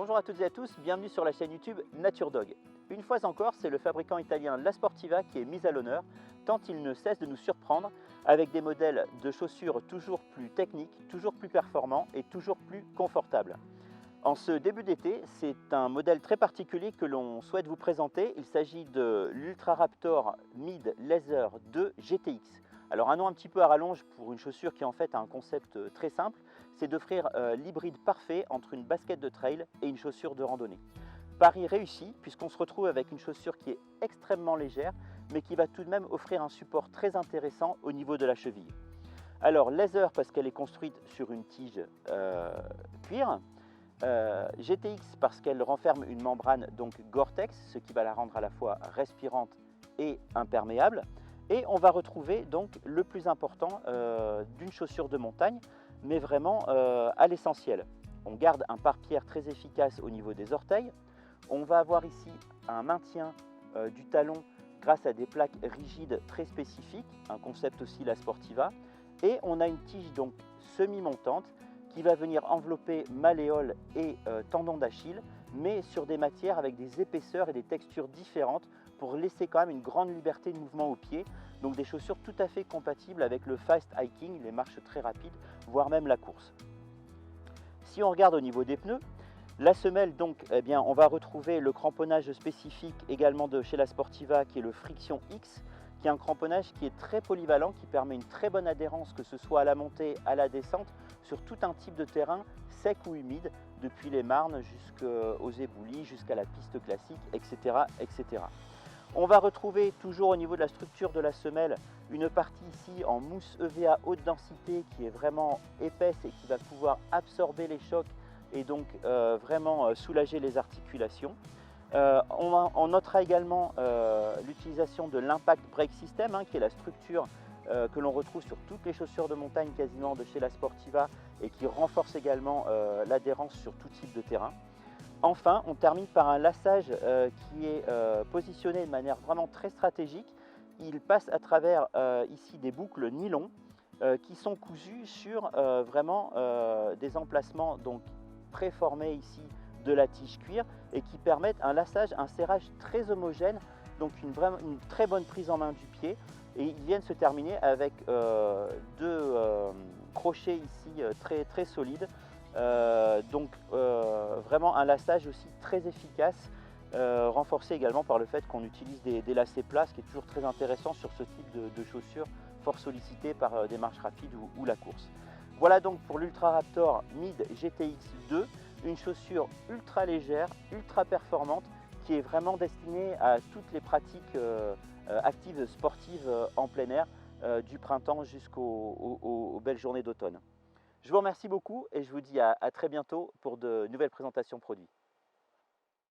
Bonjour à toutes et à tous, bienvenue sur la chaîne YouTube NatureDog. Une fois encore, c'est le fabricant italien La Sportiva qui est mis à l'honneur, tant il ne cesse de nous surprendre avec des modèles de chaussures toujours plus techniques, toujours plus performants et toujours plus confortables. En ce début d'été, c'est un modèle très particulier que l'on souhaite vous présenter. Il s'agit de l'Ultra Raptor Mid Laser 2 GTX. Alors un nom un petit peu à rallonge pour une chaussure qui en fait a un concept très simple, c'est d'offrir l'hybride parfait entre une basket de trail et une chaussure de randonnée. Pari réussi puisqu'on se retrouve avec une chaussure qui est extrêmement légère mais qui va tout de même offrir un support très intéressant au niveau de la cheville. Alors laser parce qu'elle est construite sur une tige cuir, GTX parce qu'elle renferme une membrane donc Gore-Tex, ce qui va la rendre à la fois respirante et imperméable. Et on va retrouver donc le plus important d'une chaussure de montagne, mais vraiment à l'essentiel. On garde un pare-pierre très efficace au niveau des orteils. On va avoir ici un maintien du talon grâce à des plaques rigides très spécifiques, un concept aussi La Sportiva. Et on a une tige donc semi-montante qui va venir envelopper malléole et tendon d'Achille, mais sur des matières avec des épaisseurs et des textures différentes pour laisser quand même une grande liberté de mouvement au pied. Donc des chaussures tout à fait compatibles avec le fast hiking, les marches très rapides, voire même la course. Si on regarde au niveau des pneus, la semelle donc, eh bien, on va retrouver le cramponnage spécifique également de chez La Sportiva qui est le Friction X, qui est un cramponnage qui est très polyvalent, qui permet une très bonne adhérence que ce soit à la montée, à la descente, sur tout un type de terrain sec ou humide, depuis les marnes jusqu'aux éboulis, jusqu'à la piste classique, etc., etc. On va retrouver toujours au niveau de la structure de la semelle une partie ici en mousse EVA haute densité qui est vraiment épaisse et qui va pouvoir absorber les chocs et donc vraiment soulager les articulations. On notera également l'utilisation de l'Impact Brake System, qui est la structure que l'on retrouve sur toutes les chaussures de montagne quasiment de chez La Sportiva et qui renforce également l'adhérence sur tout type de terrain. Enfin, on termine par un lassage qui est positionné de manière vraiment très stratégique. Il passe à travers ici des boucles nylon qui sont cousues sur vraiment des emplacements donc préformés ici de la tige cuir et qui permettent un lassage, un serrage très homogène, donc une très bonne prise en main du pied. Et ils viennent se terminer avec deux crochets ici très solides. Vraiment un lassage aussi très efficace, renforcé également par le fait qu'on utilise des lacets plats, ce qui est toujours très intéressant sur ce type de chaussures fort sollicitées par des marches rapides ou la course. Voilà donc pour l'Ultra Raptor Mid GTX 2, une chaussure ultra légère, ultra performante, qui est vraiment destinée à toutes les pratiques actives sportives en plein air, du printemps jusqu'aux belles journées d'automne. Je vous remercie beaucoup et je vous dis à très bientôt pour de nouvelles présentations produits.